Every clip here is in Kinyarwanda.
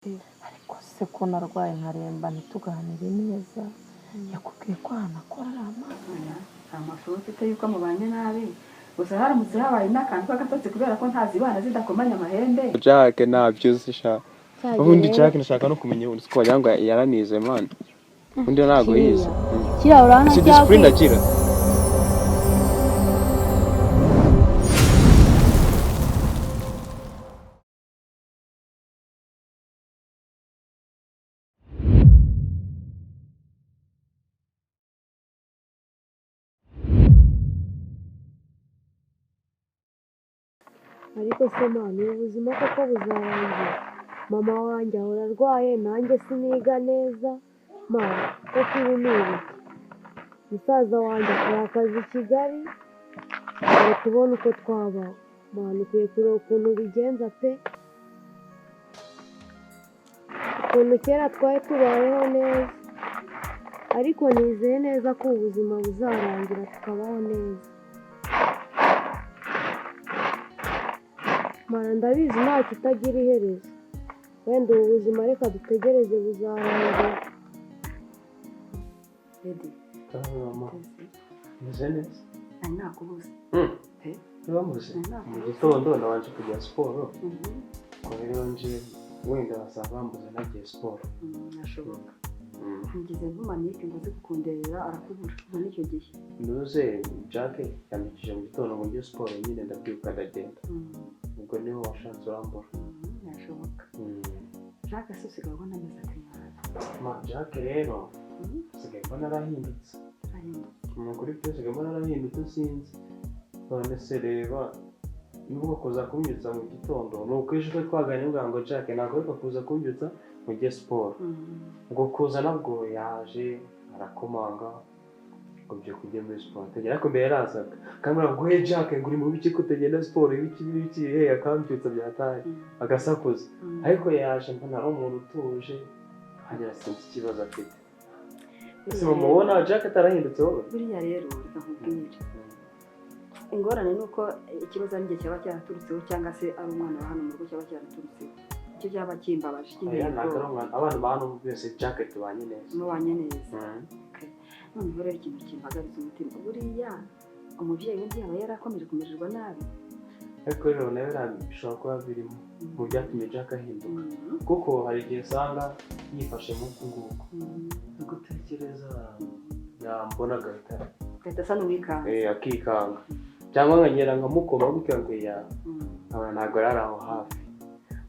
ariko se ko narwaye nkaremba ntituganire neza yakubwiye ko hanakorera amana nta makuru mfite yuko mubanye nabi gusa haramutse habaye n'akantu k'agatotsi kubera ko ntazibana zidakomanya amahembe Jack nabyuzi sha ubundi Jack nashaka no kumenya ubundi ko wagira ngo yaranize man undi ntago yize kira urana si discipline agira ariko se mwana ubuzima koko buzarangira mama wanjye ahora arwaye nanjye siniga neza mwana koko ibi ni ibiki musaza wanjye akora akazi i Kigali reka tubone uko twabaho mwana ukwiye kureba ukuntu ubigenza pe ukuntu kera twari tubayeho neza ariko nizeye neza ko ubuzima buzarangira tukabaho neza mwana ndabizi nta kitagira iherezo wenda ubu buzima reka dutegereze buzarangira Lady mama meze neza ari nakubuze bamuze mu gitondo nabanje kujya siporo ko rero nje wenda basaba bambuze nagiye siporo nashoboka ngize nk'umanike ngo aze kukunderera arakubura ubu nicyo gihe nuze Jack yambikije mu gitondo ngo njye siporo nyine ndabyuka ndagenda ubwo niho washatse urambura nashoboka Jack se usigaye ubona ameze ati ma Jack rero usigaye mbona arahindutse kuri byose usigaye mbona arahindutse sinzi none se reba nubwo kuza kumbyutsa mu gitondo ni ukwishe ko twaganira uvuga ngo Jack ntabwo ariko kuza kumbyutsa mu gihe siporo ubwo kuza nabwo yaje arakomanga ngo byo kujya muri siporo tegera ariko mbere yarazaga kambwira ngo hey Jack ngo uri mu biki kutagenda siporo ibiki hey akambyutsa byataye agasakuza ariko yaje mbona ari umuntu utuje hagera sinzi ikibazo afite ese mumubona Jack atarahindutse wowe buriya rero reka nkubwire ingorane ni uko ikibazo ari igihe cyaba cyaraturutseho cyangwa se ari umwana wa hano mu rugo cyaba cyaraturutseho icyo cyaba kimbabaje abana ba hano bose Jack tubanye neza mubanye neza noneho rero ikintu kimpagariza umutima buriya umubyeyi we yaba yarakomeje kumererwa nabi ariko rero nawe bishobora kuba birimo mu byatumye Jack ahinduka kuko hari igihe usanga yifashe nk'uku nguku no gutekereza yambona agahita asa n'uwikanga akikanga cyangwa nkagera nkamukoma gutya ngo ntabwo yari aho hafi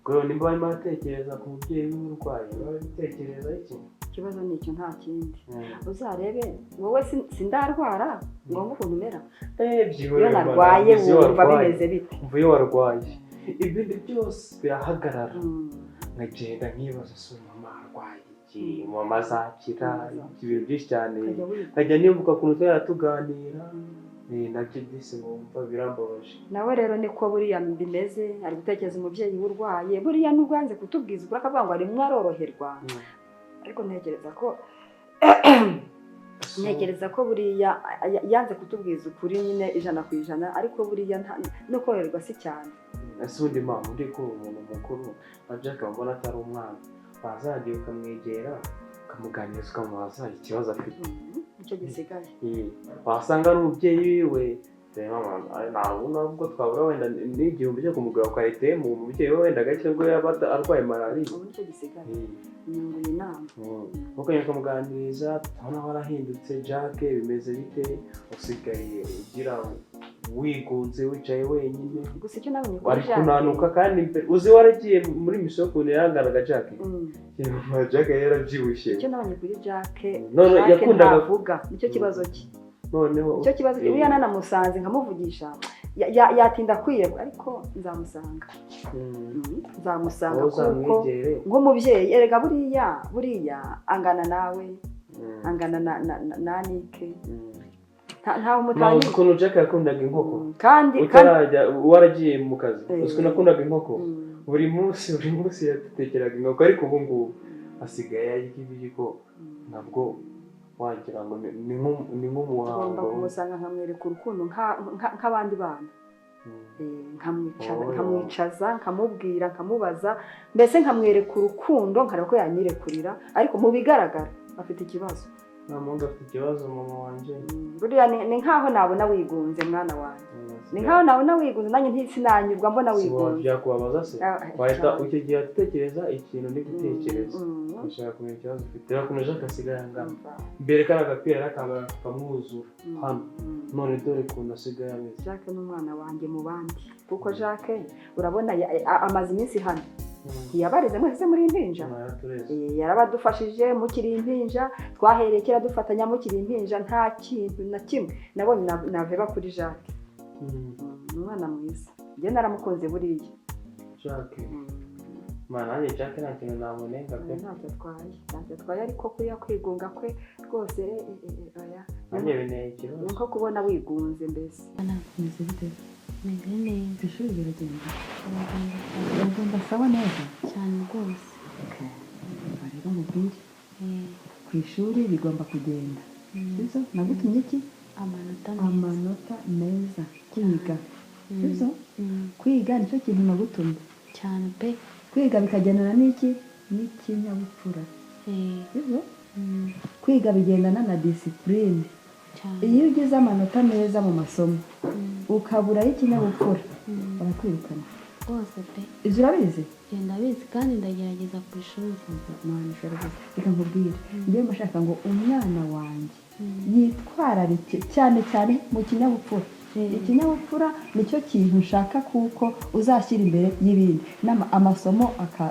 ubwo nimba barimo baratekereza ku mubyeyi w'urwayi baba bitekereza iki ikibazo ni icyo nta kindi uzarebe wowe sindarwara ngo ukuntu umera iyo narwaye wumva bimeze bite umva iyo warwaye ibindi byose birahagarara nkagenda nkibaza se mama arwaye iki mama azakira ibintu byinshi cyane nkajya nibuka ukuntu twari tuganira nabyo byose wumva birambabaje nawe rero niko buriya bimeze ari gutekereza umubyeyi w'urwaye buriya nubwo yanze kutubwiza ukuri akavuga ngo arimo aroroherwa ariko ntekereza ko buriya yanze kutubwiza ukuri nyine 100% ariko buriya no koroherwa si cyane ese undi mama undi ko umuntu mukuru wa Jack wabona atari umwana wazagiye ukamwegera ukamuganiriza ukamubaza ikibazo afite icyo gisigaye wasanga ari umubyeyi wiwe ntabwo twabura wenda n'igihumbi cyo kumugura ukarite mu mubyeyi we wenda gake ubwo yaba arwaye malariya ubu nicyo gisigaye nyungura inama ukajya ukamuganiriza tubona warahindutse Jack bimeze bite usigaye ugira wigunze wicaye wenyine gusa icyo nabonye wari kunanuka kandi uzi waragiye muri misiyo ukuntu yaranganaga Jack Jack yarabyibushye icyo nabonye kuri Jack none yakundaga kuvuga nicyo kibazo cye noneho icyo kibazo iyo nanamusanze nkamuvugisha yatinda kwiyegwa ariko nzamusanga kuko nk'umubyeyi erega buriya angana nawe angana na Nike ntawe umutangiye ukuntu Jack yakundaga inkoko kandi waragiye mu kazi ukuntu nakundaga inkoko buri munsi yatekeraga inkoko ariko ubu ngubu asigaye yarya ibiryo ntabwo wagira ngo ni nk'umuhango ugomba kumusanga nkamwereka urukundo nk'abandi bana nkamwicaza nkamubwira nkamubaza mbese nkamwereka urukundo nkareba ko yanyirekurira ariko mu bigaragara afite ikibazo. nta muntu afite ikibazo mama wanjye. Buriya ni nkaho nabona wigunze mwana wanjye, ni nkaho nabona wigunze nanjye sinanyurwa mbona wigunze. Byakubabaza se wahita icyo gihe utekereza ikintu ndi gutekereza ushaka kumenya ikibazo ufite. Reba ukuntu Jacques asigaye angana mbere kari agapira arakambara kakamwuzura hano, none dore ukuntu asigaye ameze. Jacques ni umwana wanjye mu bandi kuko Jacques urabona amaze iminsi hano ntiyabarize mwese muri impinja, yarabadufashije mukiri impinja, twahereye kera dufatanya mukiri impinja, nta kintu na kimwe nabonye naveba kuri Jacques. Umwana mwiza njye naramukunze buriya Jacques. Nanjye Jacques nta kintu namunenga pe, ntacyo atwaye ariko kuya kwigunga kwe rwose nanjye bineye ikibazo. Ni nko kubona wigunze mbese. Nakunze bite? meze neza. Ishuri biragenda biragenda sawa neza cyane rwose. rero mubwire ku ishuri bigomba kugenda sibyo? Nagutumye iki? Amanota meza kwiga sibyo? Kwiga nicyo kintu nagutumye cyane pe. Kwiga bikagendana n'iki? N'ikinyabupfura sibyo? Kwiga bigendana na disipurine. Iyo ugize amanota meza mu masomo ukaburaho ikinyabupfura barakwirukana rwose pe. Ibyo urabizi? Genda bizi kandi ndagerageza ku ishuri. Reka nkubwire njyewe mbashaka ngo umwana wanjye yitwararike cyane cyane mu kinyabupfura. Ikinyabupfura nicyo kintu nshaka kuko uzashyira imbere y'ibindi amasomo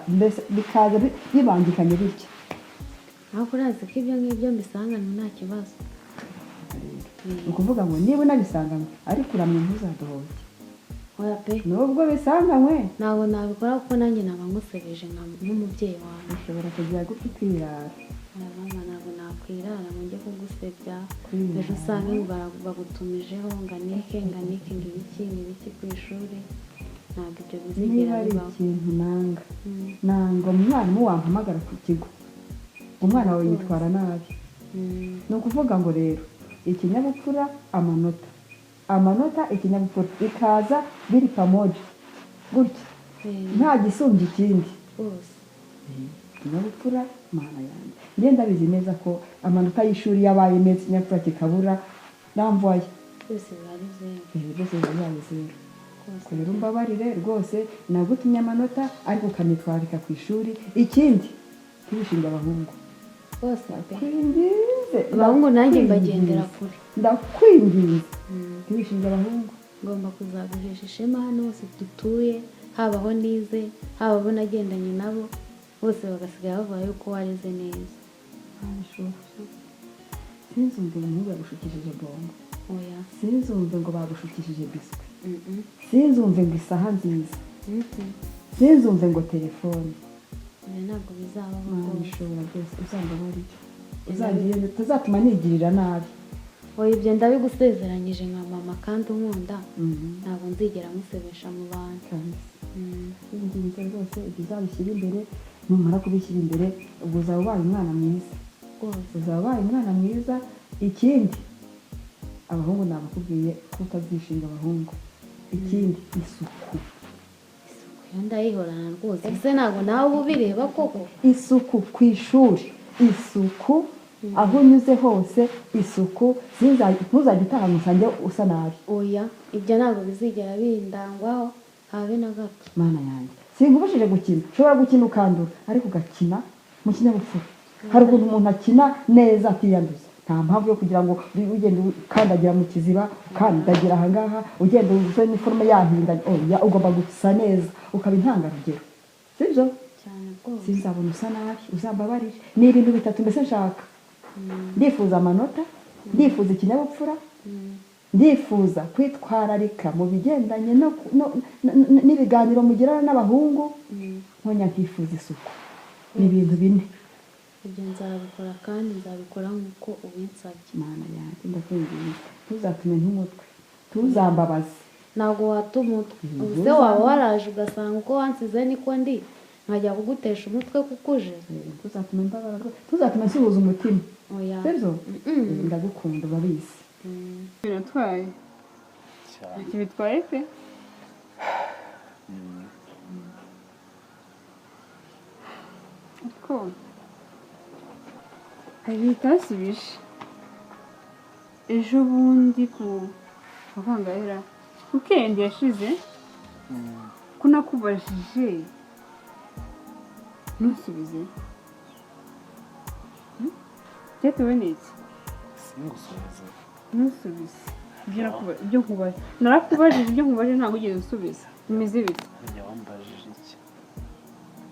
mbese bikaza bibangikanye bityo. Ariko urazi ko ibyo ngibyo mbisanganywe nta kibazo. Ni ukuvuga ngo niba unabisanganywe ariko uramye ntuzadohoke. Oya pe. Nubwo bisanganywe ntabwo nabikora kuko nanjye naba ngusebeje nk'umubyeyi wawe. Ushobora kugira gutya ukirara. Mama ntabwo nakwirara ngo njye kugusebya ejo usange bagutumijeho nganike ngibiki ku ishuri. Ntabwo ibyo bizigera bibaho. Niba ari ikintu nanga umwarimu wampamagara ku kigo umwana wawe yitwara nabi. Ni ukuvuga ngo rero ikinyabupfura amanota ikinyabupfura ikaza biri pamoja gutya nta gisumbye ikindi rwose. ikinyabupfura mana yanjye njye ndabizi neza ko amanota y'ishuri yabaye meza ikinyabupfura kikabura namvaye byose bari zeru. byose bibaye zeru. Rero mbabarire rwose nagutumye amanota ariko ukanitwarika ku ishuri. Ikindi ntibishinge abahungu rwose pe. kwingize abahungu nanjye mbagendera kure. Ndakwingize ntibishinge abahungu. Ngomba kuzaguhesha ishema hano hose dutuye, haba aho nize haba abo nagendanye nabo bose bagasigara bavuga yuko wareze neza. Sinzumve umuhungu yagushukishije bombo. Oya. Sinzumve ngo bagushukishije biswi. Sinzumve ngo isaha nziza. Sinzumve ngo telefone. Ntabwo bizabaho rwose. Bishobora rwose uzamba bari tuzatuma nigirira nabi. Oya ibyo ndabigusezeranyije nka mama kandi unkunda ntabwo nzigera musebesha mu bantu. Sinzumve rwose ibyo uzabishyira imbere numara kubishyira imbere ubwo uzaba ubaye umwana mwiza. Uzaba ubaye umwana mwiza. Ikindi abahungu nabakubwiye ko utazishinga abahungu. Ikindi isuku iyo ndayihorana rwose. Ese ntabwo nawe uba ubireba koko? Isuku ku ishuri, isuku aho unyuze hose, isuku ntuzajya utaha musange usa nabi. Oya ibyo ntabwo bizigera bindangwaho habe na gato. Mana yanjye sinkubujije gukina, ushobora gukina ukandura ariko ugakina mu kinyabupfura. Hari ukuntu umuntu akina neza atiyanduza. Nta mpamvu yo kugira ngo ugende ukandagira mu kiziba ukandagira ahangaha ugenda uzuye iniforume yahindanye. Oya ugomba gusa neza ukaba intangarugero sibyo? Cyane rwose. Sinzabona usa nabi uzambabarire. Ni ibintu bitatu mbese nshaka. Ndifuza amanota, ndifuza ikinyabupfura, ndifuza kwitwararika mu bigendanye n'ibiganiro mugirana n'abahungu, nkongera nkifuza isuku. Ni ibintu bine. Ibyo nzabikora kandi nzabikora nk'uko ubinsabye. Mana yanjye ndakwinginze ntuzatume nk'umutwe, tuzambabaze. Ntabwo wata umutwe. Ubuse waba waraje ugasanga uko wansize niko ndi nkajya kugutesha umutwe kuko uje. Tuzatume mbabara, tuzatume nsuhuza umutima. Oya sibyo? Ndagukunda urabizi. Biratwaye ntacyo bitwaye pe. ariko hari ibitasibije ejo bundi ku muvangahera weekend yashize ko nakubajije ntusubize byatewe n'iki singusubize ntusubize ibyo nkubaje narakubajije ibyo nkubaje ntabwo ugeze usubiza bimeze bite njya wambajije iki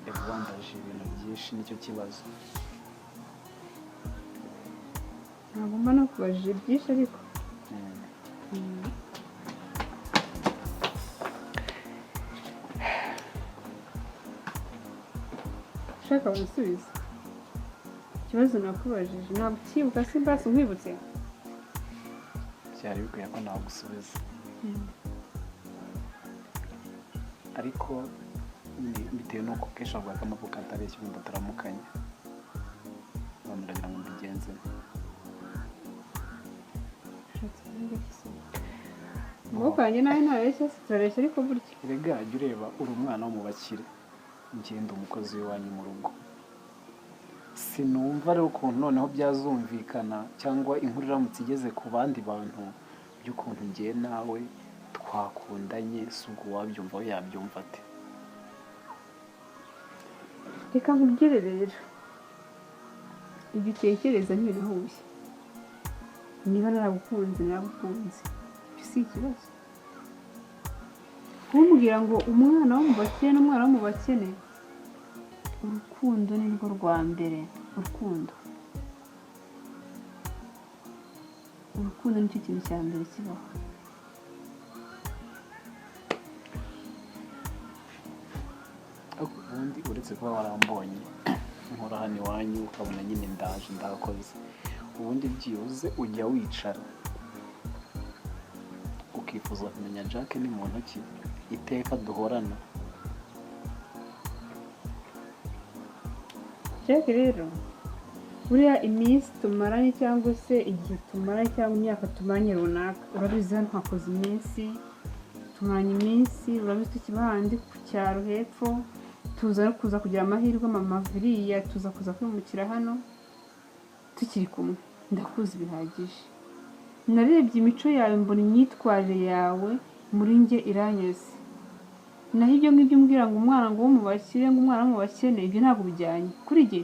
ego wambajije ibintu byinshi nicyo kibazo ntabwo mba nakubajije byinshi ariko ushaka gusubiza ikibazo nakubajije ntabwo ukibuka simba nkwibutse byari bikwiye ko nagusubiza ariko bitewe n'uko kenshi avuga ko amavuko atareshya ubundi ataramukanya none uragira ngo mbigenze amaboko yanjye nawe ntareshya turareshya ariko burya erega jya ureba uri umwana wo mu bakire ngenda umukozi w'iwanyu mu rugo sinumva rero ukuntu noneho byazumvikana cyangwa inkuru iramutse igeze ku bandi bantu by'ukuntu ngiye nawe twakundanye si ubwo wabyumva we yabyumva ate reka nkubwire rero ibyo utekereza ntibirahuye niba naragukunze naragukunze ibyo si ikibazo kumbwira ngo umwana wo mu bakene n'umwana wo mu bakene urukundo ni rwo rwa mbere urukundo nicyo kintu cya mbere kibaho ubundi uretse kuba warambonye nkora hano iwanyu ukabona nyine ndaje ndakoze ubundi byibuze ujya wicara ukifuza kumenya Jack ni muntu ki iteka duhorana Jack rero buriya iminsi tumaranye cyangwa se igihe tumaranye cyangwa imyaka tumaranye runaka urabizi hano hakoze iminsi tumaranye iminsi urabizi tukiba handi ku cyaro hepfo tuza no kuza kugira amahirwe mama viriya tuza kuza kwimukira hano tukiri kumwe ndakuzi bihagije narebye imico yawe mbona imyitwarire yawe muri njye iranyuze naho ibyo ngibyo umbwira ngo umwana ngo wo mu bakire ngo umwana wo mu bakene ibyo ntabwo bijyanye kuri jye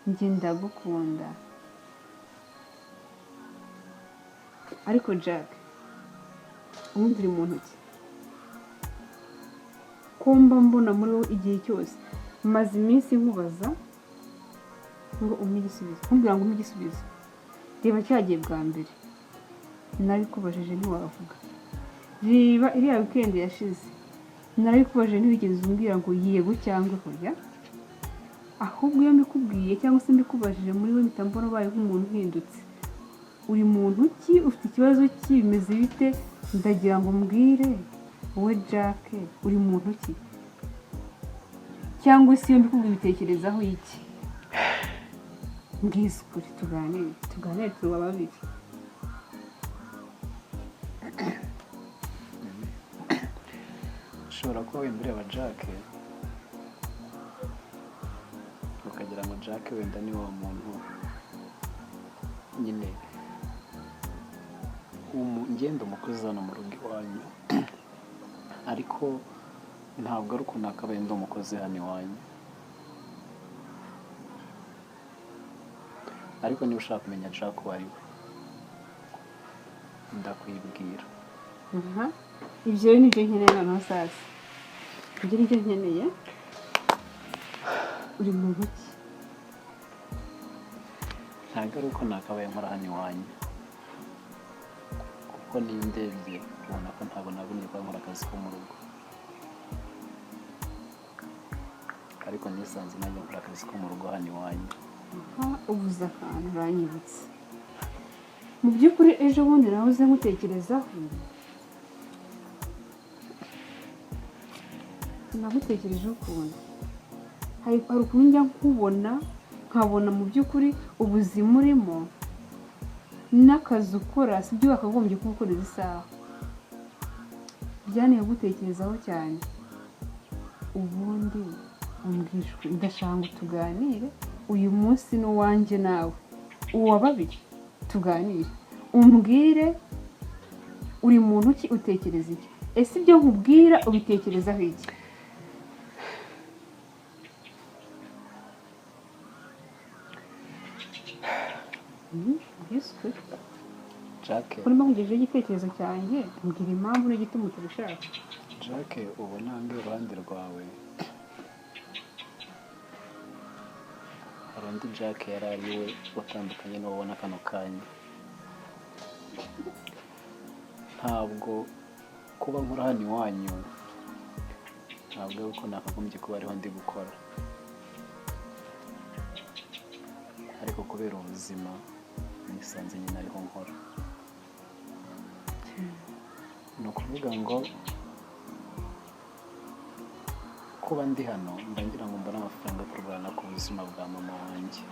njye ndagukunda ariko Jack ubundi uri mu ntoki ko mba mbona muri wowe igihe cyose maze iminsi nkubaza ngo umpe igisubizo kumbwira ngo umpe igisubizo reba cyagiye bwa mbere narabikubajije ntiwavuga reba iriya weekend yashize narabikubajije ntiwigeze umbwira ngo yego cyangwa hoya ahubwo iyo mbikubwiye cyangwa se mbikubajije muri we mpita mbona ubaye nk'umuntu uhindutse uri muntu ki ufite ikibazo ki bimeze bite ndagira ngo mbwire wowe Jack uri muntu ki cyangwa se iyo mbikubwiye ubitekerezaho iki mbwiza ukuri tuganire tuba babiri ushobora kuba wenda ureba Jack ukagira ngo Jack wenda ni wa muntu nyine ngenda umukozi hano mu rugo iwanyu ariko ntabwo ari ukuntu akabaye ndi umukozi hano iwanyu ariko niba ushaka kumenya Jack uwo ari we ndakwibwira ibyo ni byo nkeneye noneho sasa ibyo ni byo nkeneye uri mu ntoki ntabwo ari uko nakabaye nkora hano iwanyu kuko niyo ndebye ubona ko ntabwo nabonye kuba nkora akazi ko mu rugo ariko nisanze najya nkora akazi ko mu rugo hano iwanyu ubuze akantu uranyibutse mu by'ukuri ejo bundi nahoze nkutekerezaho nagutekerejeho ukuntu hari ukuntu njya nkabona mu by'ukuri ubuzima urimo n'akazi ukora si byo wakagombye kuba ukorera isaha byanteye gutekerezaho cyane ubundi umbwishwe ndashaka ngo tuganire uyu munsi n'uwanjye nawe uwa babiri tuganire umbwire uri muntu ki utekereza iki ese ibyo nkubwira ubitekerezaho iki yiswe Jack urimo kugejeje igitekerezo cyanjye mbwira impamvu n'igituma utabishaka Jack ubona ndi iruhande rwawe hari undi Jack yari ari we watandukanye n'ubona kano kanya ntabwo kuba nkora hano iwanyu ntabwo ari uko nakagombye kuba ariho ndi gukora ariko kubera ubuzima nisanze nyine ariho nkora ni ukuvuga ngo kuba ndi hano ndagira ngo mbone amafaranga yo kurwana ku buzima bwa mama wanjye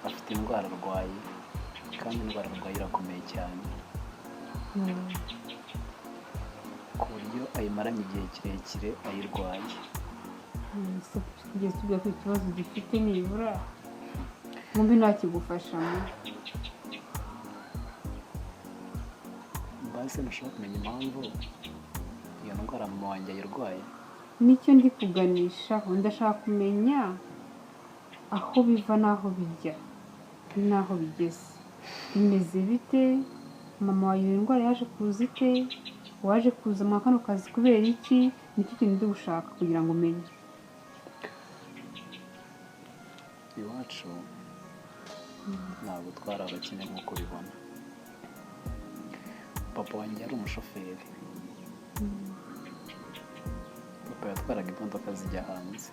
afite indwara arwaye kandi indwara arwaye irakomeye cyane ku buryo ayimaranye igihe kirekire ayirwaye tugeze tuvuga ko ikibazo gifite nibura mwumve ntakigufashamo mbese ntushobora kumenya impamvu iyo ndwara mama wanjye ayirwaye nicyo ndi kuganishaho ndashaka kumenya aho biva n'aho bijya n'aho bigeze bimeze bite mama wawe iyo ndwara yaje kuza ite waje kuza muri kano kazi kubera iki nicyo kintu ndi gushaka kugira ngo umenye iwacu ntabwo twari abakene nk'uko ubibona papa wanjye yari umushoferi papa yatwaraga imodoka zijya hanze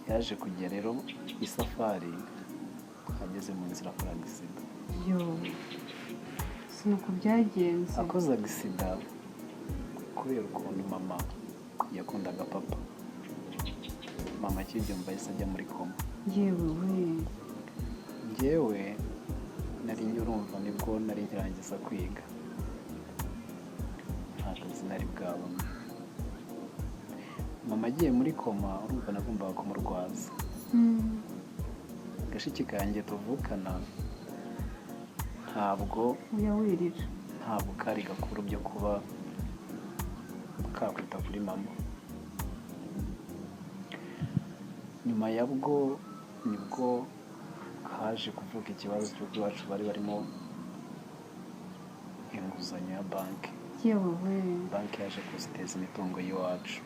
yaje kujya rero isafari ageze mu nzira akora agisida sinuko byagenze akoze agisida kubera ukuntu mama yakundaga papa mama akibyumva yahise ajya muri koma njyewe nari urumva nibwo nari nkirangiza kwiga nta kazi nari bwabona mama agiye muri koma urumva nagombaga kumurwaza agashiki kanjye tuvukana ntabwo kari gakuru byo kuba kakwita kuri mama nyuma yabwo nibwo haje kuvuka ikibazo cy'uko iwacu bari barimo inguzanyo ya banki yaje kuziteza imitungo y'iwacu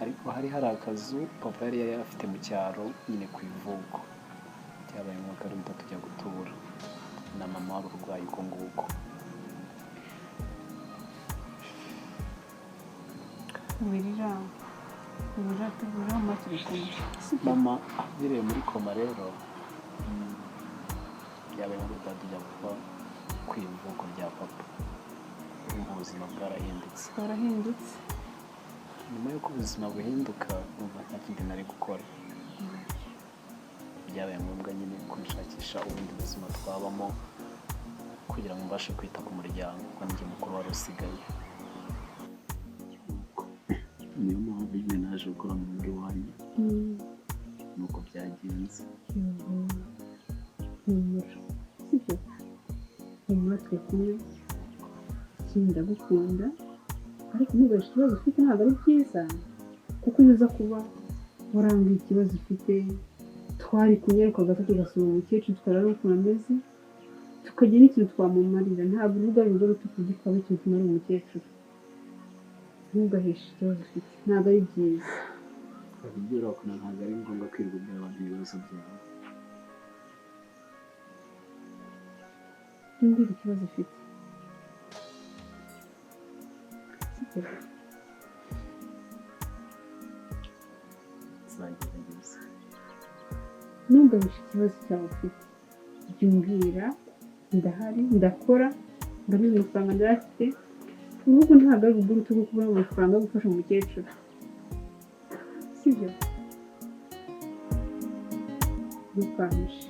ariko hari akazu papa yari afite mu cyaro nyine ku ivuko byabaye ngombwa ko ari tujya gutura na mama wari urwaye uko nguko mama avireye muri koma rero byabaye ngombwa tujya kuba ku ivuko rya papa ubuzima bwarahindutse nyuma y'uko ubuzima buhinduka numva nta kindi nari gukora byabaye ngombwa nyine kunshakisha ubundi buzima twabamo kugira ngo mbashe kwita ku muryango kuko njye mukuru wari usigaye niyo mpamvu nyine naje gukora mu rugo iwanyu nuko byagenze humura twe kumwe ikindi ndagukunda ariko ntugashe ikibazo ufite ntabwo ari byiza kuko iyo uza kuba warangiye ikibazo ufite twari kunyaruka gato tugasura umukecuru tukareba ukuntu ameze tukagira n'ikintu twamumarira ntabwo urubuga rugo rutukuzi twaba ikintu tumara umukecuru ntugaheshe ikibazo ufite ntabwo ari byiza ibyo urakora ntabwo ari ngombwa kwirirwa ubwira abantu ibibazo byawe ntumbwire ikibazo ufite zagerageza ntugahishe ikibazo cyawe ufite jya umbwira ndahari ndakora ndabizi amafaranga ndayafite urugo ntabwo ari ubwo urutugu kubona amafaranga yo gufasha umukecuru sibyo ntukantushe